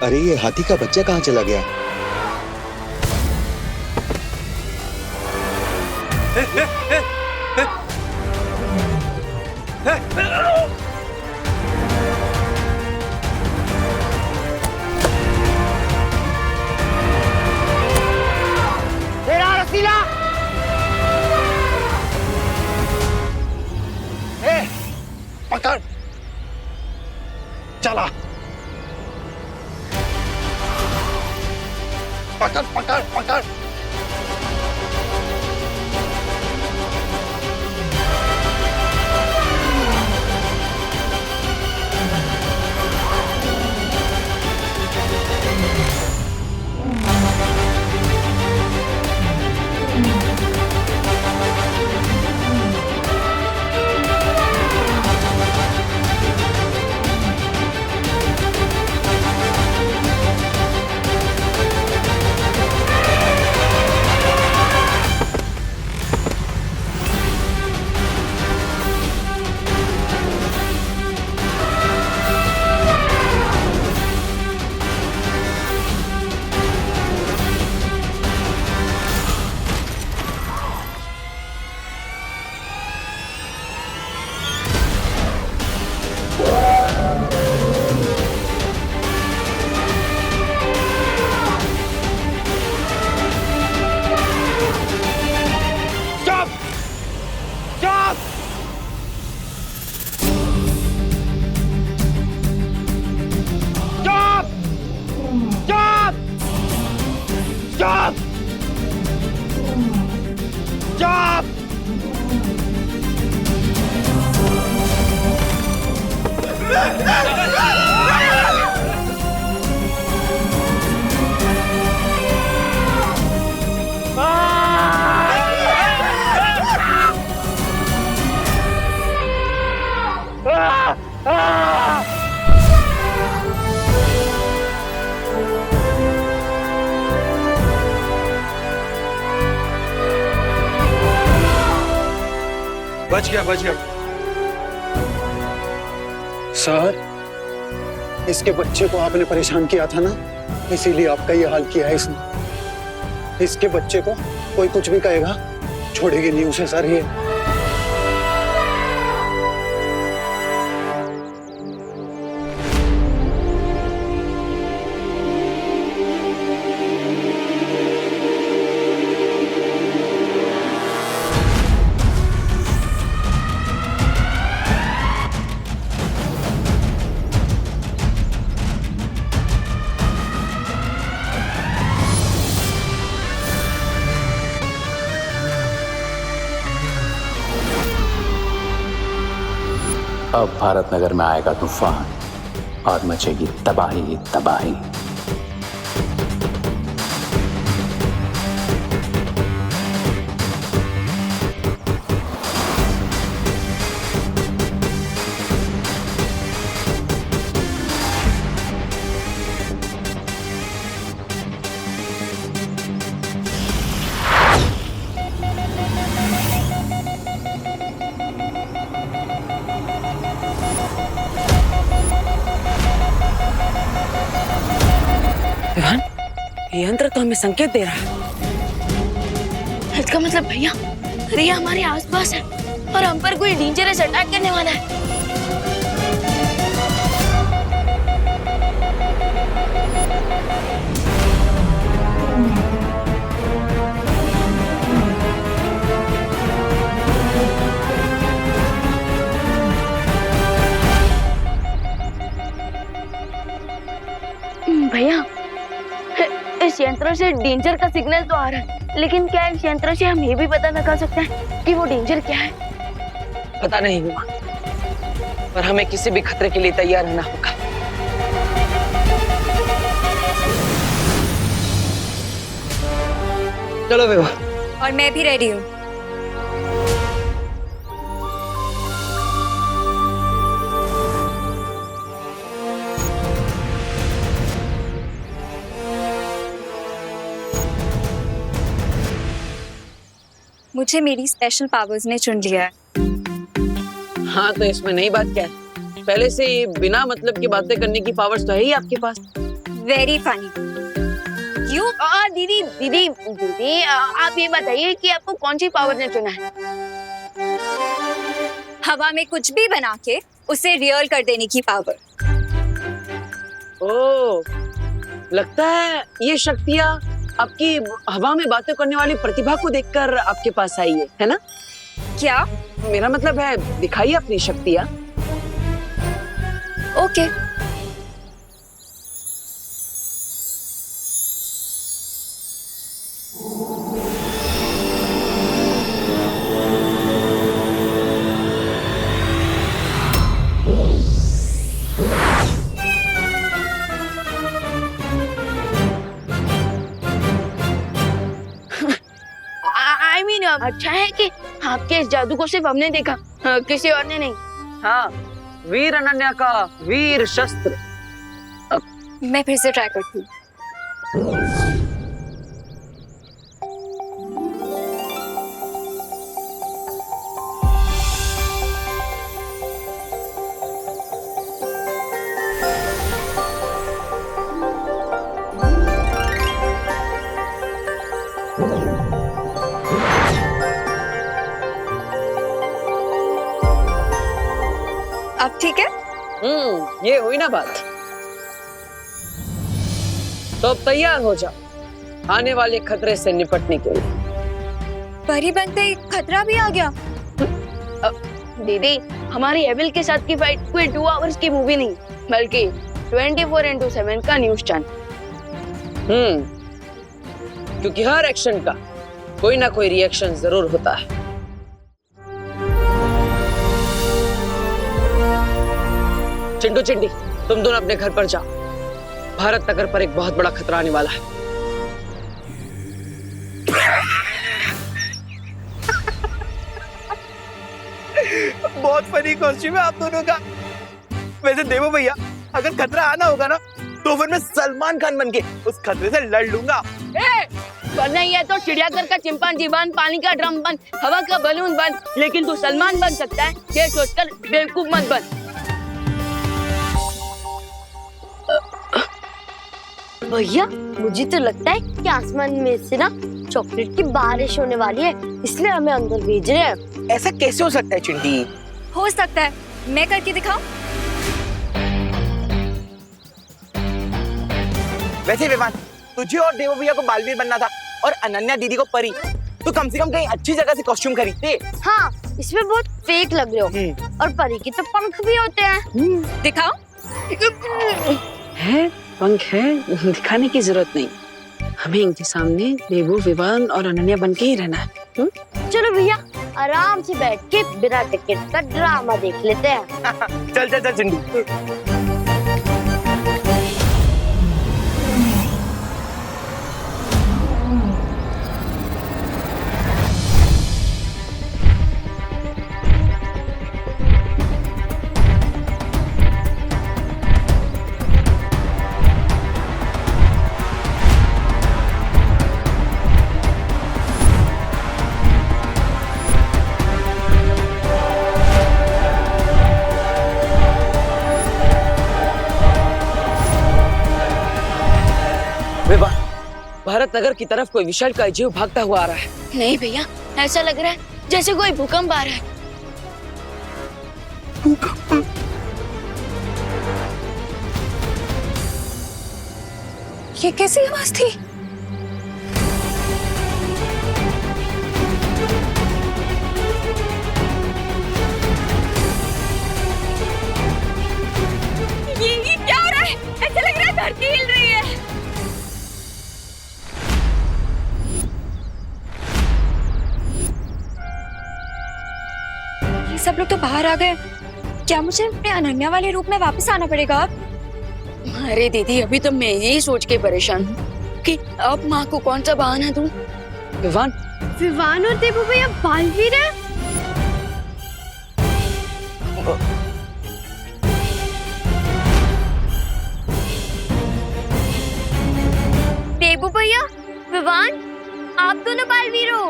अरे ये हाथी का बच्चा कहाँ चला गया? तेरा रसीला! पकड़, चला, पकड़ पकड़ पकड़। Stop! Stop! बच गया। सर, इसके बच्चे को आपने परेशान किया था ना, इसीलिए आपका ये हाल किया है इसने। इसके बच्चे को कोई कुछ भी कहेगा, छोड़ेगी नहीं उसे सर ये। अब भारत नगर में आएगा तूफान और मचेगी तबाही ही तबाही। ये यंत्र तो हमें संकेत दे रहा है। इसका मतलब भैया रिया हमारे आसपास है और हम पर कोई डेंजरस अटैक करने वाला है। भैया इस यंत्र से डेंजर का सिग्नल तो आ रहा है, लेकिन क्या इस यंत्र से हम ये भी पता लगा सकते हैं कि वो डेंजर क्या है? पता नहीं हुआ, पर हमें किसी भी खतरे के लिए तैयार रहना होगा। चलो विभा। और मैं भी रेडी हूँ। मुझे मेरी स्पेशल पावर्स ने चुन लिया है। हाँ तो इसमें नई बात क्या है? पहले से बिना मतलब की बातें करने की पावर्स तो है ही आपके पास। Very funny. यू दीदी दीदी दीदी आप ये बताइए कि आपको कौन सी पावर ने चुना है? हवा में कुछ भी बना के उसे रियल कर देने की पावर। ओ, लगता है ये शक्तियाँ आपकी हवा में बातें करने वाली प्रतिभा को देखकर आपके पास आई है ना? क्या? मेरा मतलब है दिखाइए अपनी शक्तियाँ। ओके। आई मीन अच्छा है कि आपके इस जादू को सिर्फ हमने देखा, किसी और ने नहीं। हाँ, वीर अनन्या का वीर शस्त्र। मैं फिर से ट्राई करती हूँ। अब ठीक है? ये हुई ना बात। तो अब तैयार हो जा आने वाले खतरे से निपटने के लिए। परी बनते ही खतरा भी आ गया। दीदी हमारी एविल के साथ की फाइट कोई 2 आवर्स की मूवी नहीं बल्कि 24x7 का न्यूज चैनल। क्योंकि हर एक्शन का कोई ना कोई रिएक्शन जरूर होता है। चिंटू चिंटी, तुम दोनों अपने घर पर जाओ। भारत नगर पर एक बहुत बड़ा खतरा आने वाला है। बहुत फनी कॉस्ट्यूम है आप दोनों का। वैसे देवो भैया, अगर खतरा आना होगा ना तो फिर मैं सलमान खान बनके उस खतरे से लड़ लूंगा। वरना ये तो चिड़ियाघर का चिंपांजी बन, पानी का ड्रम बन, हवा का बलून बन, लेकिन तू सलमान बन सकता है ये सोचकर बेवकूफ मत बन। भैया मुझे तो लगता है कि आसमान में से ना चॉकलेट की बारिश होने वाली है, इसलिए हमें अंदर भेज रहे हैं। ऐसा कैसे हो सकता है चिंटी? हो सकता है, मैं करके दिखाऊं? वैसे विवान, तुझे और देवो भैया को बालवीर बनना था और अनन्या दीदी को परी, तो कम से कम कहीं अच्छी जगह से कॉस्ट्यूम खरीदते। हाँ, इसमें बहुत फेक लग रहे हो। और परी की तो पंख भी होते हैं। दिखाओ। है पंख है, दिखाने की जरूरत नहीं। हमें इनके सामने देवो, विवान और अनन्या बन के ही रहना है। चलो भैया आराम से बैठ के बिना टिकट का ड्रामा देख लेते हैं। चल चल चल चिंटी। भारत नगर की तरफ कोई विशाल का जीव भागता हुआ आ रहा है। नहीं भैया, ऐसा लग रहा है जैसे कोई भूकंप आ रहा है। ये कैसी आवाज थी? ये क्या हो रहा है? ऐसा लग रहा है धरती हिल रही है। ये सब लोग तो बाहर आ गए। क्या मुझे अपने अनन्या वाले रूप में वापस आना पड़ेगा अब? अरे दीदी, अभी तो मैं यही सोच के परेशान हूँ कि अब माँ को कौन सा बहाना दूँ। विवान, विवान और देवो भैया बालवीर है। देवो भैया, विवान, आप दोनों बालवीर हो।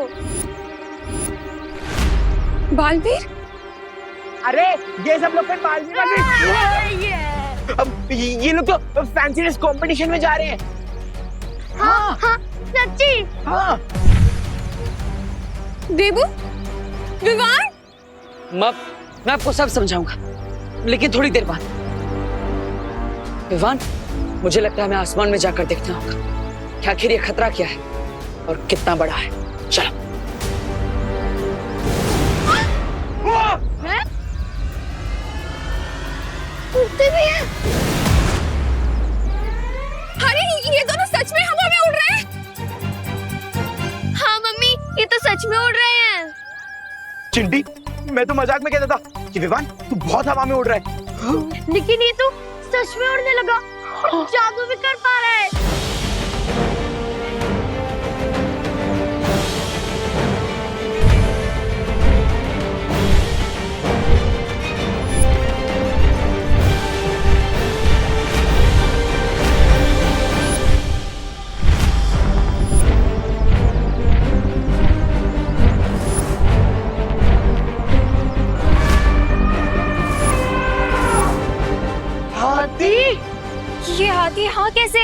बालवीर? अरे ये सब लोग फिर बालवीर बने। अब ये लोग तो फैंसी ड्रेस कंपटीशन में जा रहे हैं। हाँ हाँ सच्ची। हाँ देबू, विवान, मैं आपको सब समझाऊंगा, लेकिन थोड़ी देर बाद। विवान, मुझे लगता है हमें आसमान में जाकर देखना होगा कि आखिर ये खतरा क्या है और कितना बड़ा है। चलो। हैं? उड़ते भी हैं? अरे ये दोनों सच में हवा में उड़ रहे हैं। हाँ मम्मी, ये तो सच में उड़ रहे हैं। चिंटी, मैं तो मजाक में कहता था कि विवान तू बहुत हवा में उड़ रहा है। लेकिन ये तो सच में उड़ने लगा, जादू भी कर पा रहा है। ये हाथी हाँ कैसे?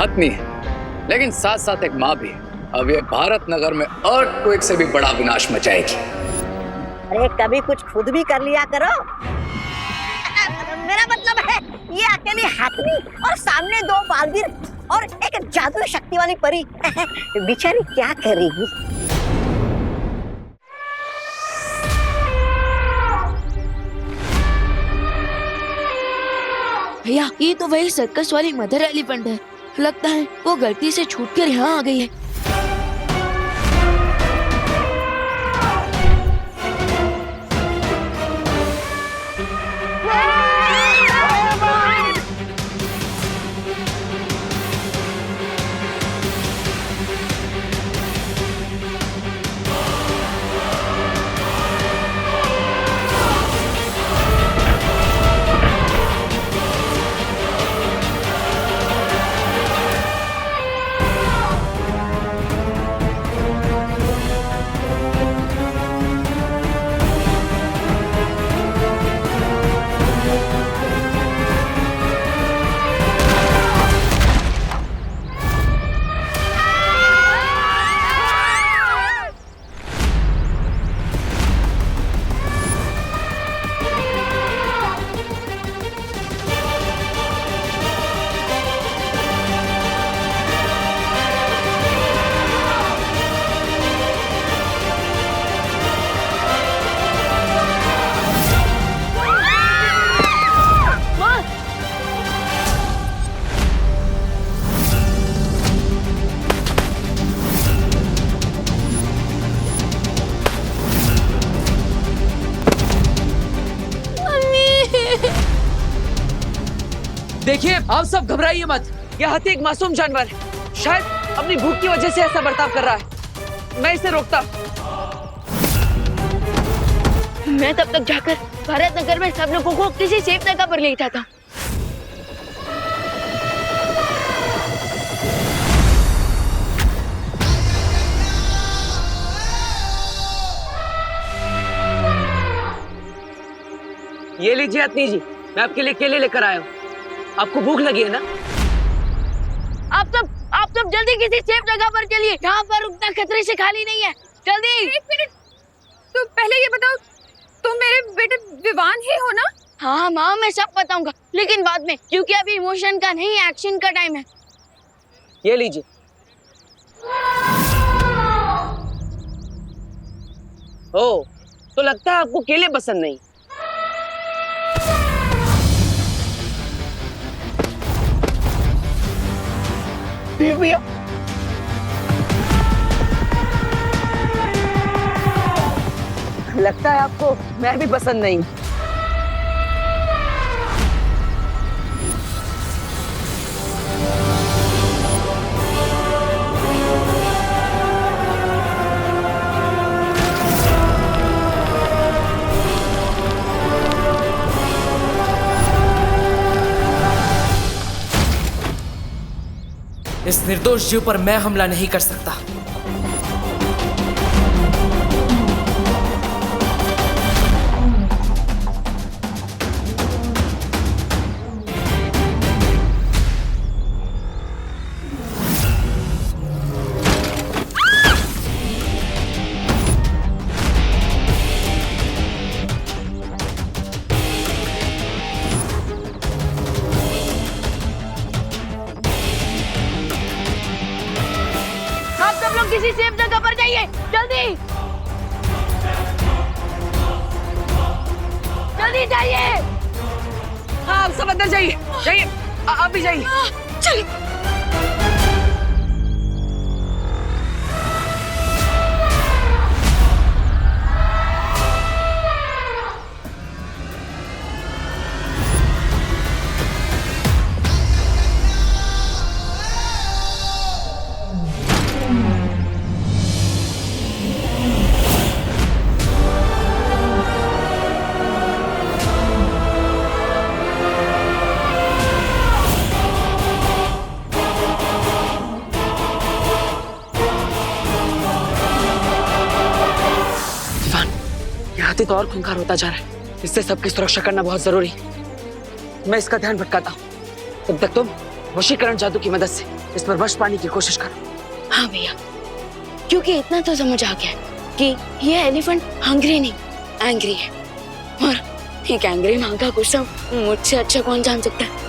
आदमी है, लेकिन साथ साथ एक माँ भी है। अब ये भारत नगर में अर्थक्वेक से भी बड़ा विनाश मचाएगी। अरे कभी कुछ खुद भी कर लिया करो। मेरा मतलब है ये अकेली हाथनी और सामने दो बालवीर और एक जादुई शक्ति वाली परी बेचारी क्या करेगी? भैया, ये तो वही सर्कस वाली मदर एलिफेंट है। लगता है वो गलती से छूटकर यहाँ आ गई है। देखिए, आप सब घबराइए मत। यह हाथी एक मासूम जानवर है, शायद अपनी भूख की वजह से ऐसा बर्ताव कर रहा है। मैं इसे रोकता। मैं तब तक जाकर भारत नगर में सब लोगों को किसी सेफ जगह पर ले जाता हूँ। ये लीजिए अतनी जी, मैं आपके लिए केले लेकर आया हूँ। आपको भूख लगी है ना? आप सब जल्दी किसी सेफ जगह पर चलिए। यहाँ पर उतना खतरे से खाली नहीं है। जल्दी। एक मिनट, तो पहले ये बताओ, तुम मेरे बेटे विवान ही हो ना? हाँ माँ, मैं सब बताऊंगा, लेकिन बाद में, क्योंकि अभी इमोशन का नहीं, एक्शन का टाइम है। ये लीजिए। ओ, तो लगता है आपको केले पसंद नहीं। भैया, लगता है आपको मैं भी पसंद नहीं। इस निर्दोष जीव पर मैं हमला नहीं कर सकता। किसी सेफ जगह पर जाइए, जल्दी जल्दी जाइए। हाँ आप सब अंदर जाइए, जाइए, आप भी जाइए। चलिए। हाथी तो और खूंखार होता जा रहा है, इससे सबकी सुरक्षा करना बहुत जरूरी है। मैं इसका ध्यान भटकाता हूँ, तब तक तुम वशीकरण जादू की मदद से इस पर वश पाने की कोशिश करो। हाँ भैया, क्योंकि इतना तो समझ आ गया कि ये एलिफेंट हंग्री नहीं, एंग्री है, और एक एंग्री माँ का गुस्सा मुझसे अच्छा कौन जान सकता है।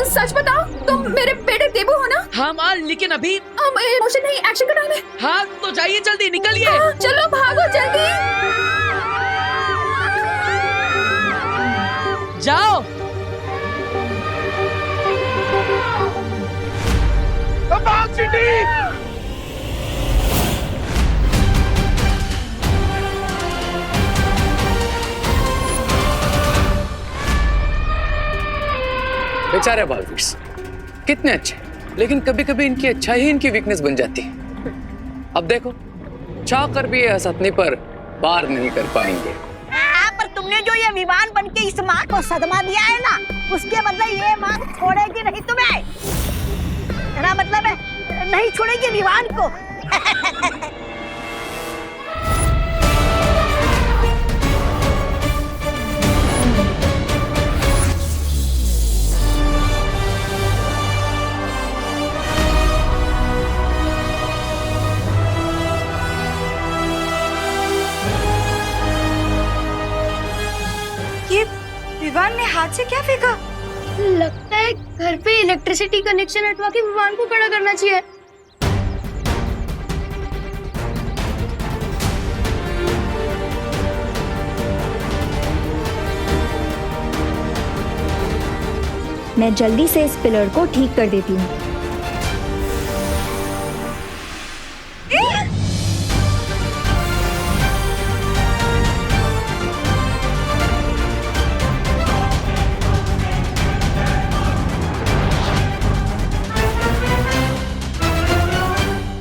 सच बताओ, तुम मेरे बेटे देबू हो ना? हाँ माँ, लेकिन अभी हम इमोशन नहीं, एक्शन का टाइम है। हाँ तो जाइए, जल्दी निकलिए। हाँ, चलो भागो जल्दी। जाओ। भाग चिट्टी। बेचारे बालवीर्स कितने अच्छे, लेकिन कभी कभी इनकी अच्छाई ही इनकी वीकनेस बन जाती है। अब देखो, चाह कर भी ये हसतनी पर पार नहीं कर पाएंगे। पर तुमने जो ये विमान बन के इस माँ को सदमा दिया है ना, उसके बदले ये माँ छोड़ेगी नहीं तुम्हें। मेरा मतलब है नहीं छोड़ेगी विमान को। विवान ने हाथ से क्या फेंका? लगता है घर पे इलेक्ट्रिसिटी कनेक्शन हटवा के विमान को खड़ा करना चाहिए। मैं जल्दी से इस पिलर को ठीक कर देती हूँ।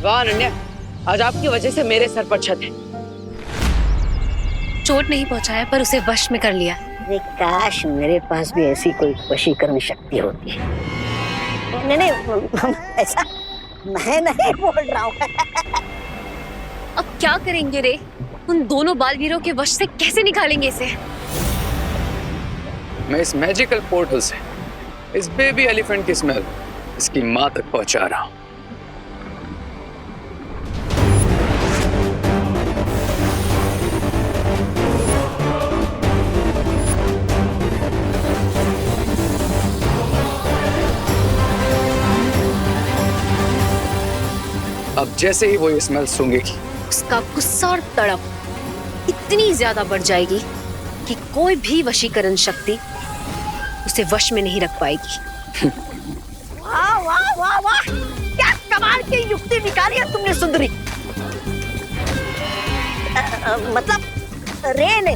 वाह अनन्या, आज आपकी वजह से मेरे सर पर छत है। चोट नहीं पहुंचाया पर उसे वश में कर लिया। अरे काश मेरे पास भी ऐसी कोई वशीकरण शक्ति होती। नहीं नहीं, ऐसा मैं नहीं बोल रहा हूँ। अब क्या करेंगे रे? उन दोनों बालवीरों के वश से कैसे निकालेंगे इसे? मैं इस मैजिकल पोर्टल से इस बेबी एलिफेंट की स्मेल इसकी मां तक पहुंचा रहा हूं। अब जैसे ही वो ये स्मेल सूंघेगी, उसका गुस्सा और तड़प इतनी ज्यादा बढ़ जाएगी कि कोई भी वशीकरण शक्ति उसे वश में नहीं रख पाएगी। वाह वाह वाह वाह, क्या कमाल की युक्ति निकाली है तुमने सुंदरी। मतलब रे ने।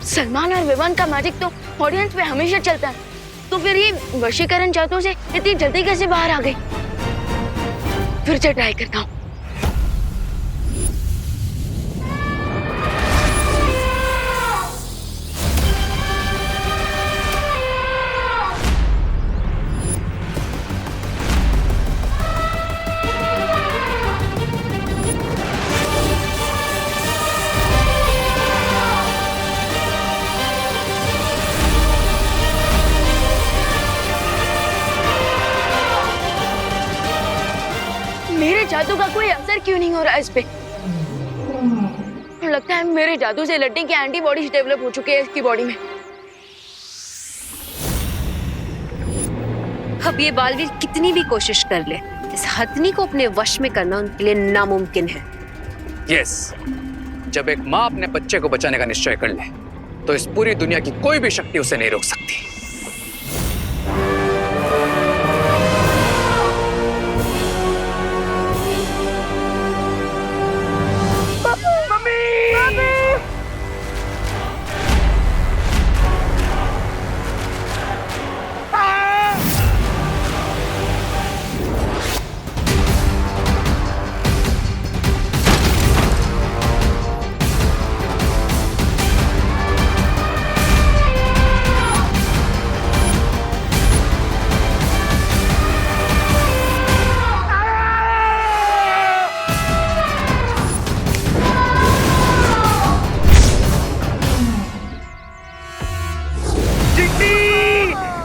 सलमान और विवान का मैजिक तो ऑडियंस में हमेशा चलता है, तो फिर ये वशीकरण जादू से इतनी जल्दी कैसे बाहर आ गई? फिर से ट्राई करता हूँ। मेरे जादू का कोई असर क्यों नहीं हो रहा इस पे? लगता है मेरे जादू से लड्डी की एंटीबॉडीज डेवलप हो चुके हैं इसकी बॉडी में। अब ये बालवीर कितनी भी कोशिश कर ले, इस हथनी को अपने वश में करना उनके लिए नामुमकिन है। यस, जब एक माँ अपने बच्चे को बचाने का निश्चय कर ले, तो इस पूरी दुनिया की कोई भी शक्ति उसे नहीं रोक सकती।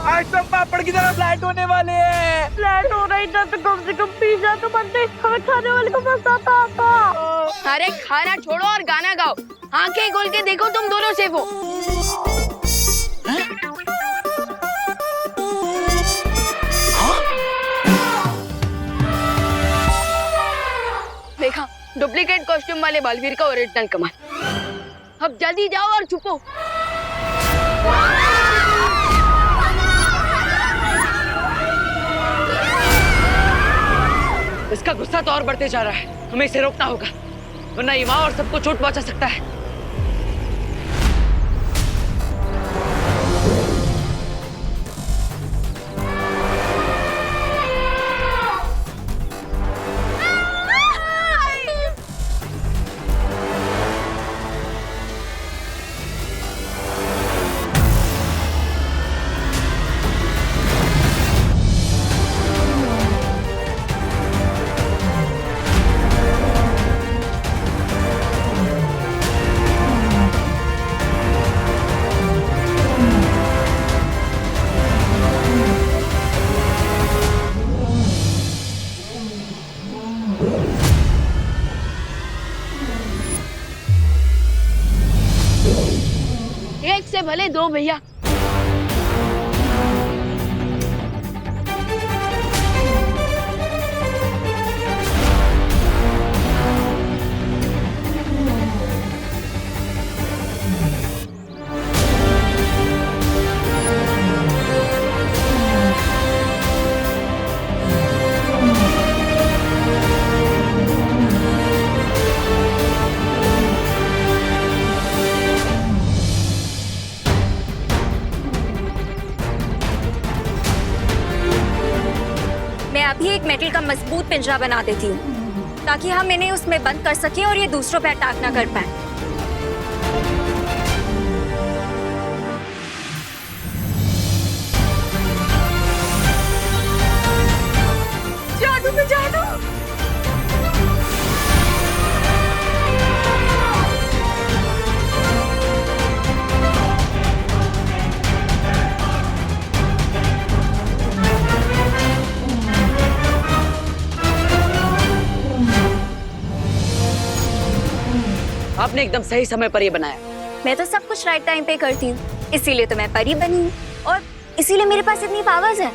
आज सब पापड़ की तरह फ्लैट होने वाले हैं। फ्लैट हो रही था तो कम से कम पिज्जा तो बनते, हमें खाने वाले को मजा आता। अरे खाना छोड़ो और गाना गाओ। आंखें खोल के देखो तुम दोनों से वो। देखा, डुप्लीकेट कॉस्ट्यूम वाले बालवीर का ओरिजिनल कमाल। अब जल्दी जाओ और छुपो। इसका गुस्सा तो और बढ़ते जा रहा है, हमें इसे रोकना होगा, वरना ये माँ और सबको चोट पहुंचा सकता है। एक से भले दो भैया। मैं अभी एक मेटल का मजबूत पिंजरा बना देती हूँ ताकि हम इन्हें उसमें बंद कर सकें और ये दूसरों पे अटैक ना कर पाए। जादू पे जादू। आपने एकदम सही समय पर ये बनाया। मैं तो सब कुछ राइट टाइम पे करती हूँ, इसीलिए तो मैं परी बनी हूँ और इसीलिए मेरे पास इतनी पावर्स है।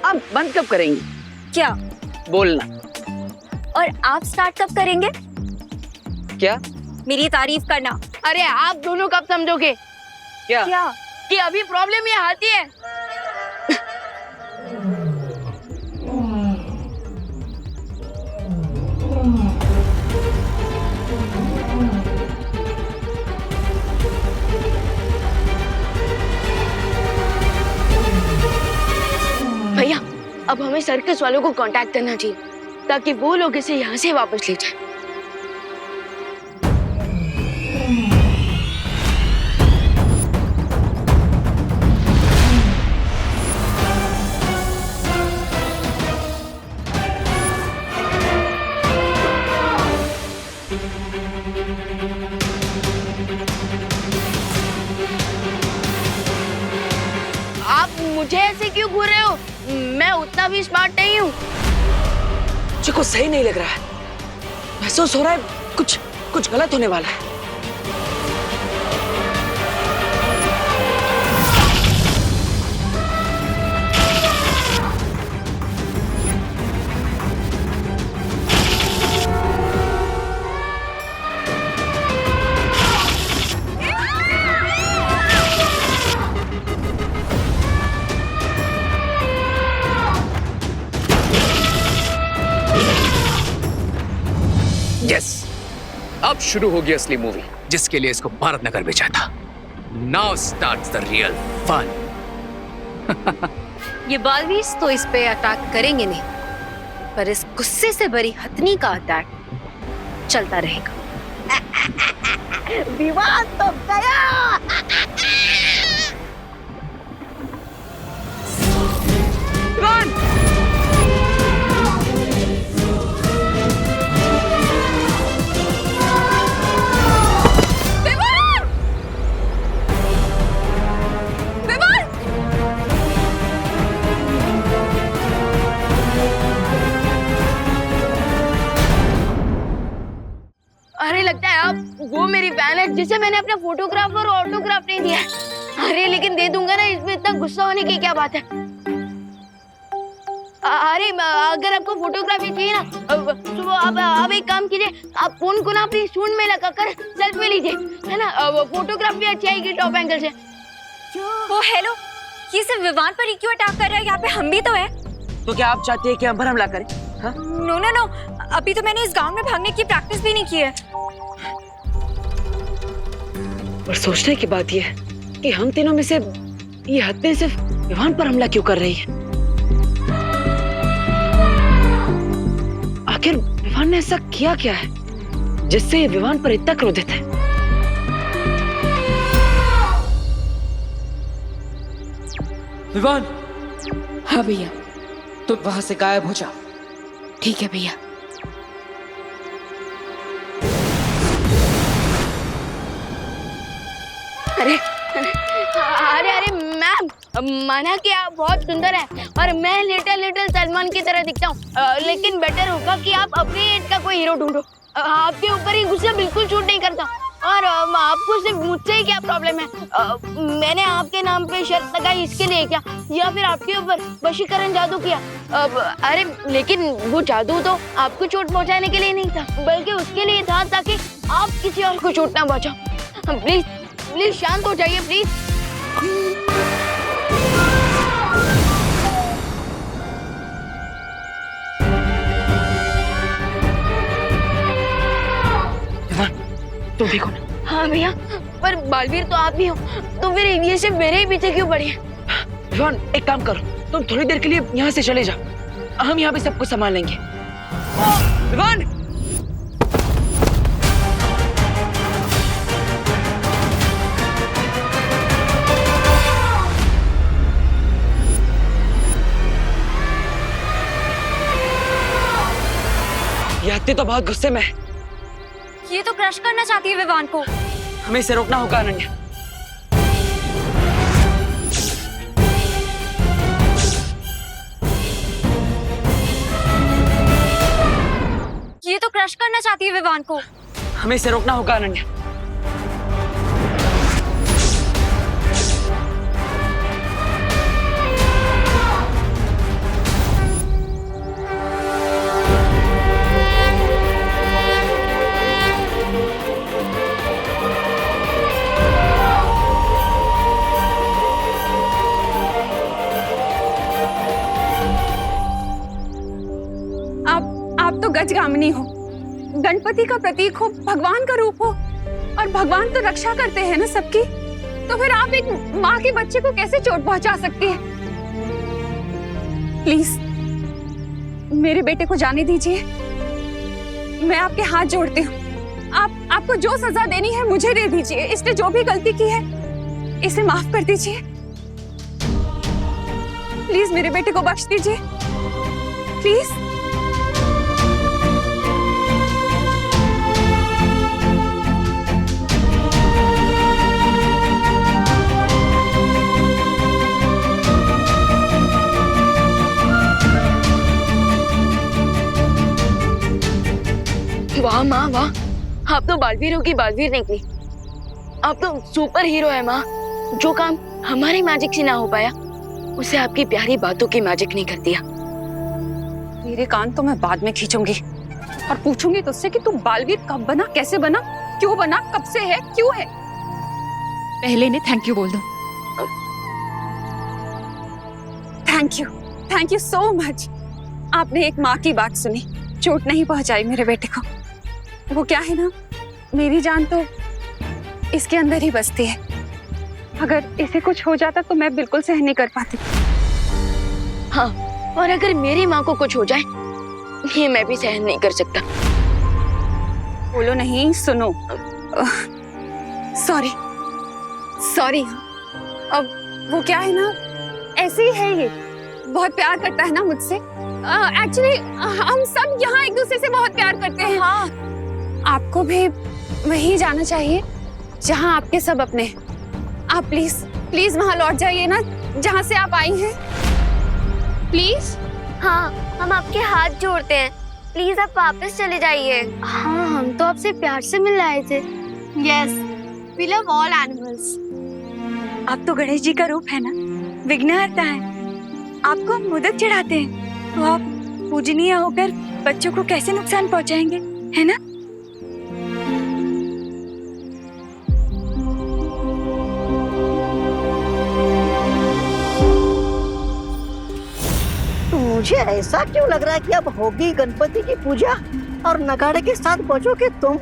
आप बंद कब करेंगी क्या? बोलना? और आप स्टार्ट कब करेंगे? क्या? मेरी तारीफ करना। अरे आप दोनों कब समझोगे क्या? क्या? कि अभी प्रॉब्लम ये आती है। भैया अब हमें सर्कस वालों को कांटेक्ट करना चाहिए ताकि वो लोग इसे यहाँ से वापस ले जाए। आप मुझे ऐसे क्यों घूर रहे हो? मैं उतना भी स्मार्ट नहीं हूँ। मुझे कुछ सही नहीं लग रहा है। महसूस हो रहा है कुछ कुछ गलत होने वाला है। यस, अब शुरू होगी असली मूवी जिसके लिए इसको भारत नगर भेजा था। Now starts the real fun. ये बालवीस तो इस पे अटैक करेंगे नहीं, पर इस गुस्से से भरी हथनी का अटैक चलता रहेगा। विवाद तो गया। अरे लगता है आप वो मेरी फैन है जिसे मैंने अपना फोटोग्राफ और ऑटोग्राफ नहीं दिया है। अरे लेकिन दे दूंगा ना, इसमें इतना गुस्सा होने की क्या बात है। अरे अगर आपको फोटोग्राफी चाहिए ना तो आप एक काम कीजिए, आप फोन को ना अपनी सूंड में लगाकर सेल्फी लीजिए, है ना। फोटोग्राफ भी अच्छी आएगी टॉप एंगल से। ओ हेलो, ये सिर्फ विवान पर ही क्यों अटैक कर रहा है? यहाँ पे हम भी तो है। तो क्या आप चाहते हैं कि हम पर हमला करें? हाँ? नो नो नो, अभी तो मैंने इस गांव में भागने की प्रैक्टिस भी नहीं की है। पर सोचने की बात यह है कि हम तीनों में से ये हत्या सिर्फ विवान पर हमला क्यों कर रही है? आखिर विवान ने ऐसा किया क्या है जिससे ये विवान पर इतना क्रोधित है? विवान, हाँ भैया। तुम वहां से गायब हो जाओ। ठीक है भैया। अरे अरे अरे मैम, माना कि आप बहुत सुंदर हैं और मैं लिटिल सलमान की तरह दिखता हूँ, लेकिन बेटर होगा कि आप अपनी एज का कोई हीरो ढूंढो। आपके ऊपर ही गुस्सा बिल्कुल सूट नहीं करता। और आपको सिर्फ मुझसे ही क्या प्रॉब्लम है? मैंने आपके नाम पे शर्त लगाई इसके लिए क्या, या फिर आपके ऊपर वशीकरण जादू किया? अरे लेकिन वो जादू तो आपको चोट पहुंचाने के लिए नहीं था, बल्कि उसके लिए था ताकि आप किसी और को चोट ना पहुंचाओ। प्लीज प्लीज शांत हो जाइए प्लीज। तुम भी कौन? हाँ भैया, पर बालवीर तो आप भी हो, तो फिर ये सिर्फ मेरे ही पीछे क्यों पड़ी है? विवान, एक काम करो, तुम थोड़ी देर के लिए यहाँ से चले जाओ, हम यहाँ पे सब कुछ संभाल लेंगे। विवान! याती तो बहुत गुस्से में है। ये तो क्रश करना चाहती है विवान को। हमें इसे रोकना होगा अनन्या। ये तो क्रश करना चाहती है विवान को। हमें इसे रोकना होगा अनन्या। आप तो गजगामिनी हो, गणपति का प्रतीक हो, भगवान का रूप हो, और भगवान तो रक्षा करते हैं ना सबकी। तो फिर आप एक माँ के बच्चे को कैसे चोट पहुंचा सकती है? प्लीज मेरे बेटे को जाने दीजिए। मैं आपके हाथ जोड़ती हूँ। आपको जो सजा देनी है मुझे दे दीजिए। इसने जो भी गलती की है इसे माफ कर दीजिए। प्लीज मेरे बेटे को बख्श दीजिए, प्लीज। वाह माँ वाह, आप तो बालवीरों की बालवीर निकली। आप तो सुपर हीरो है माँ। जो काम हमारी मैजिक से ना हो पाया उसे आपकी प्यारी बातों की मैजिक ने कर दिया। मेरे कान तो मैं बाद में खींचूंगी और पूछूंगी तुझसे कि तू बालवीर कब बना, कैसे बना, क्यों बना, कब से है, क्यों है। पहले ने थैंक यू बोल दो। Thank you so much. आपने एक माँ की बात सुनी, चोट नहीं पहुंचाई मेरे बेटे को। वो क्या है ना, मेरी जान तो इसके अंदर ही बसती है। अगर इसे कुछ हो जाता तो मैं बिल्कुल सहन नहीं कर पाती। हाँ, और अगर मेरी माँ को कुछ हो जाए ये मैं भी सहन नहीं कर सकता। बोलो नहीं, सुनो। सॉरी। अब वो क्या है ना, ऐसे ही है, ये बहुत प्यार करता है ना मुझसे। एक्चुअली हम सब यहाँ एक दूसरे से बहुत प्यार करते हैं। हाँ, आपको भी वहीं जाना चाहिए जहाँ आपके सब अपने हैं। आप प्लीज वहाँ लौट जाइए ना जहाँ से आप आई हैं, प्लीज। हाँ, हम आपके हाथ जोड़ते हैं, प्लीज आप वापस चले जाइए। हाँ, हम तो आपसे प्यार से मिल आए थे। Yes, we love all animals. आप तो गणेश जी का रूप है ना, विघ्नहर्ता है। आपको हम मोदक चढ़ाते हैं, तो आप पूजनीय होकर बच्चों को कैसे नुकसान पहुंचाएंगे, है ना? मुझे ऐसा क्यों लग रहा है कि अब होगी गणपति की पूजा और नगाड़े के साथ बजोगे तुम।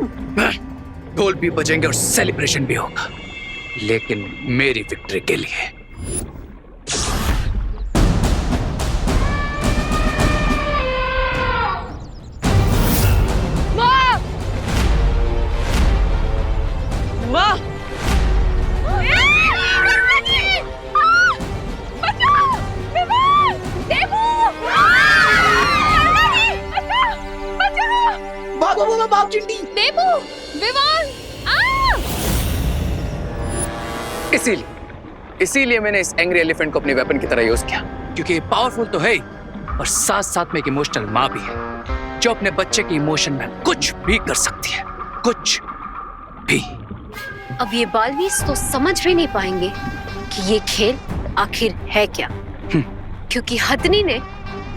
ढोल भी बजेंगे और सेलिब्रेशन भी होगा, लेकिन मेरी विक्ट्री के लिए। वाह! बाप चिंटी। देबू, विवान, इसीलिए मैंने इस एंग्री एलिफेंट को अपने वेपन की तरह यूज किया, क्योंकि ये पावरफुल तो है ही और साथ साथ में एक इमोशनल माँ भी है, जो अपने बच्चे के इमोशन में कुछ भी कर सकती है, कुछ भी। अब ये बालवीर तो समझ भी नहीं पाएंगे कि ये खेल आखिर है क्या, क्योंकि हथनी ने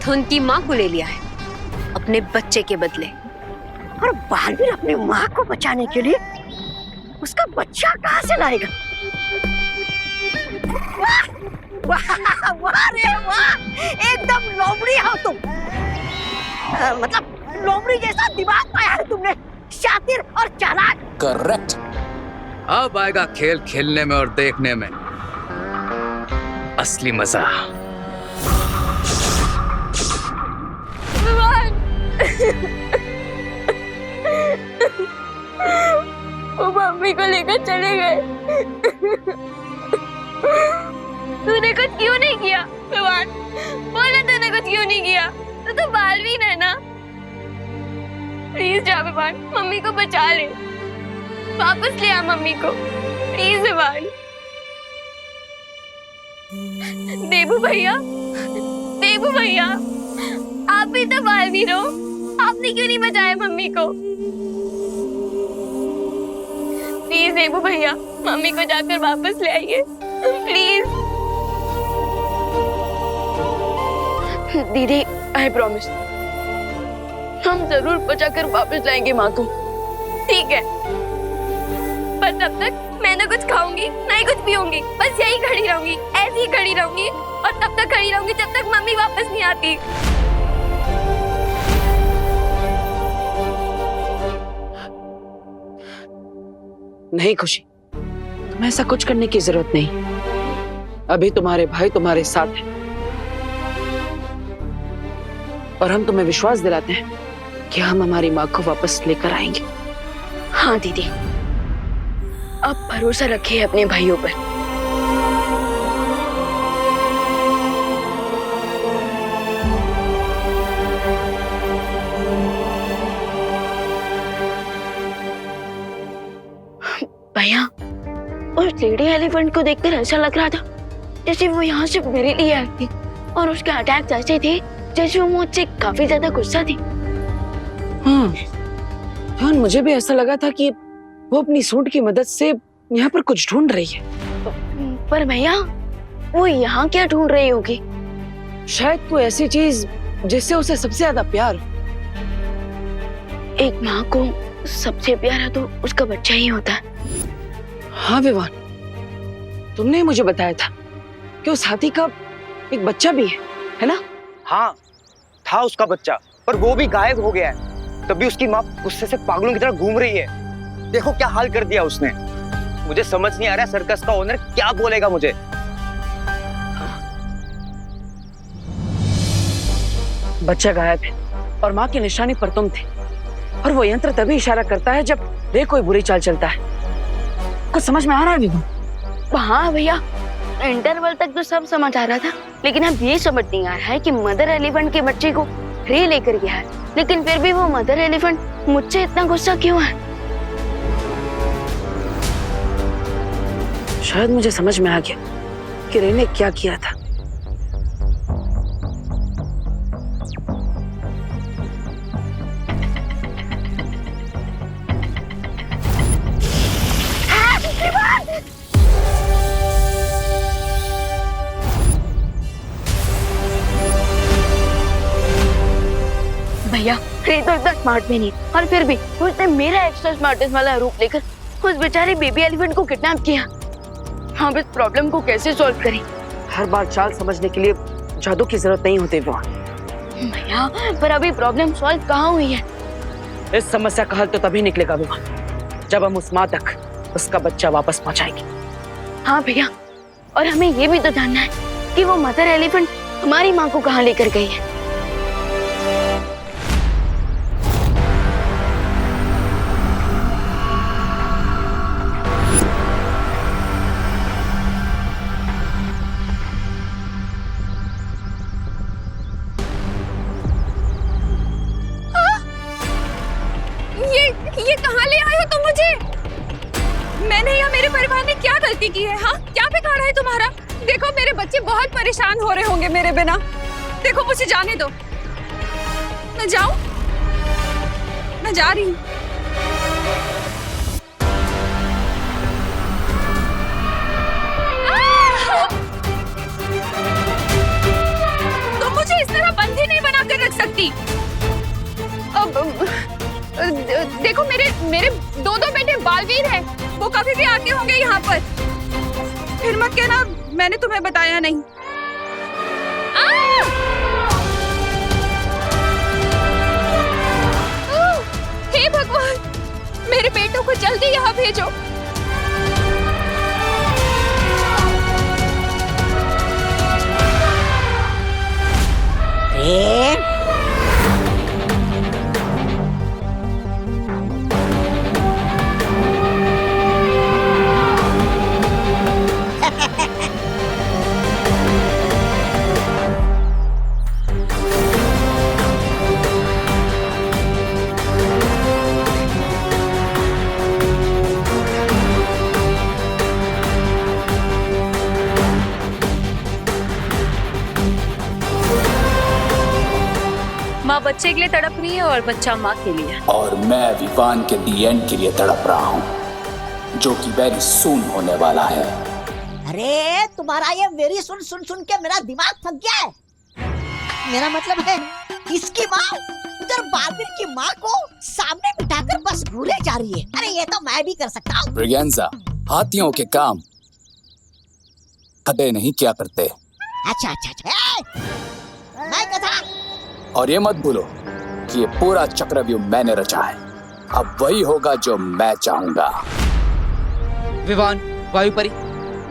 तो उनकी माँ को ले लिया है अपने बच्चे के बदले। और बालवीर अपनी माँ को बचाने के लिए उसका बच्चा कहाँ से लाएगा? वाह वाह वाह रे वाह, एकदम लोमड़ी हो तुम। मतलब लोमड़ी जैसा दिमाग पाया है तुमने, शातिर और चालाक। करेक्ट। अब आएगा खेल खेलने में और देखने में असली मजा। मम्मी को लेकर चले गए। तूने कुछ क्यों नहीं किया विवान? बोला तूने कुछ क्यों नहीं किया? तू तो बालवीन है ना। प्लीज जा विवान, मम्मी को बचा ले, वापस ले आ मम्मी को, प्लीज विवान। देबू भैया, देबू भैया, आप भी तो बालवीन हो, आपने क्यों नहीं बचाया मम्मी को? प्लीज देबू भैया, मम्मी को जाकर वापस ले आइए प्लीज। दीदी आई प्रॉमिस, हम जरूर बचाकर वापस लाएंगे माँ को, ठीक है? पर तब तक मैं ना कुछ खाऊंगी ना ही कुछ पीऊंगी, बस यही खड़ी रहूंगी, ऐसी ही खड़ी रहूंगी, और तब तक खड़ी रहूंगी जब तक मम्मी वापस नहीं आती। नहीं खुशी, तुम्हें ऐसा कुछ करने की जरूरत नहीं। अभी तुम्हारे भाई तुम्हारे साथ हैं और हम तुम्हें विश्वास दिलाते हैं कि हम हमारी माँ को वापस लेकर आएंगे। हाँ दीदी, आप भरोसा रखिए अपने भाइयों पर। भैया, उस लेडी एलिफेंट को देखकर ऐसा लग रहा था जैसे वो यहाँ से मेरे लिए आई थी, और उसके अटैक ऐसे थे जैसे वो मुझसे काफी ज्यादा गुस्सा थी। हाँ, जान, मुझे भी ऐसा लगा था कि वो अपनी सूंड की मदद से यहाँ पर कुछ ढूंढ रही है। पर भैया, वो यहाँ क्या ढूंढ रही होगी? शायद कोई ऐसी चीज जिससे उसे सबसे ज्यादा प्यार हो। एक माँ को सबसे प्यारा तो उसका बच्चा ही होता है। हाँ विवान, तुमने मुझे बताया था कि उस हाथी का एक बच्चा भी है ना? हाँ, था उसका बच्चा, पर वो भी गायब हो गया है। तभी उसकी माँ गुस्से से पागलों की तरह घूम रही है। देखो क्या हाल कर दिया उसने। मुझे समझ नहीं आ रहा सर्कस का ओनर क्या बोलेगा मुझे। बच्चा गायब है और माँ की निशानी पर तुम थे, और वो यंत्र तभी इशारा करता है जब रे कोई बुरी चाल चलता है। कुछ समझ में आ रहा है विवान? हाँ भैया, इंटरवल तक तो सब समझ आ रहा था, लेकिन अब ये समझ नहीं आ रहा है कि मदर एलिफेंट के बच्चे को रे लेकर गया है, लेकिन फिर भी वो मदर एलिफेंट मुझसे इतना गुस्सा क्यों है? शायद मुझे समझ में आ गया कि रे ने क्या किया था। भैया, रे तो इतना स्मार्ट भी नहीं, और फिर भी उसने मेरा एक्स्ट्रा स्मार्टेस्ट वाला रूप लेकर उस बेचारे बेबी एलिफेंट को किडनैप किया। हम इस प्रॉब्लम को कैसे सॉल्व करें? हर बार चाल समझने के लिए जादू की जरूरत नहीं होती विवान। भैया, पर अभी प्रॉब्लम सॉल्व कहाँ हुई है? इस समस्या का हल तो तभी निकलेगा विवान, जब हम उस माँ तक उसका बच्चा वापस पहुंचाएंगे। हाँ भैया, और हमें ये भी तो जानना है कि वो मदर एलिफेंट हमारी माँ को कहाँ लेकर गई है। ये कहाँ ले आए हो तुम मुझे? मैंने या मेरे परिवार ने क्या गलती की है? हाँ, क्या बिगाड़ा है तुम्हारा? देखो, मेरे बच्चे बहुत परेशान हो रहे होंगे मेरे बिना। देखो, मुझे जाने दो। मैं जाऊं? मैं जा रही हूँ। तुम मुझे इस तरह बंदी नहीं बना कर रख सकती। देखो, मेरे दो बेटे बालवीर हैं, वो कभी भी आते होंगे यहाँ पर। फिर मत कहना मैंने तुम्हें बताया नहीं। हे भगवान, मेरे बेटों को जल्दी यहाँ भेजो। माँ बच्चे के लिए तड़प रही है और बच्चा माँ के लिए। और मैं विवान के दी एंड के लिए तड़प रहा हूँ, जो कि वेरी सून होने वाला है। अरे तुम्हारा ये वेरी सुन सुन सुन के मेरा दिमाग थक गया है। मेरा मतलब है इसकी माँ उधर बालवीर की माँ को सामने बिठाकर बस घूरे जा रही है। अरे ये तो मैं भी कर सकता हूँ। ब्रिगेंजा, हाथियों के काम गधे नहीं क्या करते। अच्छा अच्छा अच्छा। मैं कथा। और ये मत भूलो कि ये पूरा चक्रव्यूह मैंने रचा है। अब वही होगा जो मैं चाहूंगा। विवान, वायुपरी,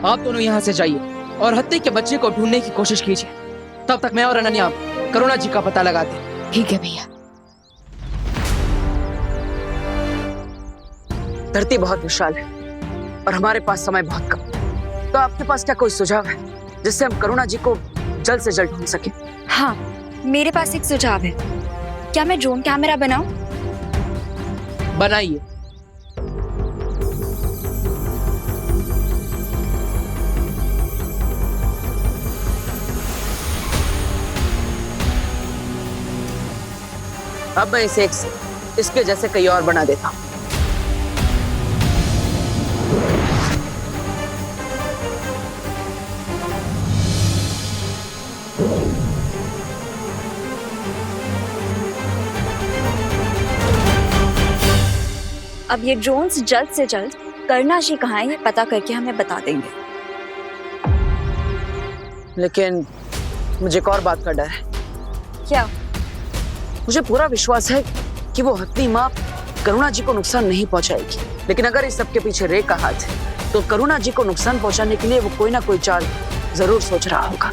आप दोनों यहाँ से जाइए और हत्ती के बच्चे को ढूंढने की कोशिश कीजिए। तब तक मैं और अनन्या करुणा जी का पता लगाते हैं। ठीक है भैया। धरती बहुत विशाल है और हमारे पास समय बहुत कम, तो आपके पास क्या कोई सुझाव है जिससे हम करुणा जी को जल्द से जल्द ढूंढ सके? हाँ, मेरे पास एक सुझाव है। क्या मैं ड्रोन कैमरा बनाऊं? बनाइए। अब मैं इसे इसके जैसे कई और बना देता हूं। अब ये ड्रोन्स जल्द से जल्द करना जी कहाँ है ये पता करके हमें बता देंगे। लेकिन मुझे एक और बात का डर है। क्या? मुझे पूरा विश्वास है कि वो हत्ती माँ करुणा जी को नुकसान नहीं पहुंचाएगी, लेकिन अगर इस सब के पीछे रे का हाथ है तो करुणा जी को नुकसान पहुंचाने के लिए वो कोई ना कोई चाल जरूर सोच रहा होगा।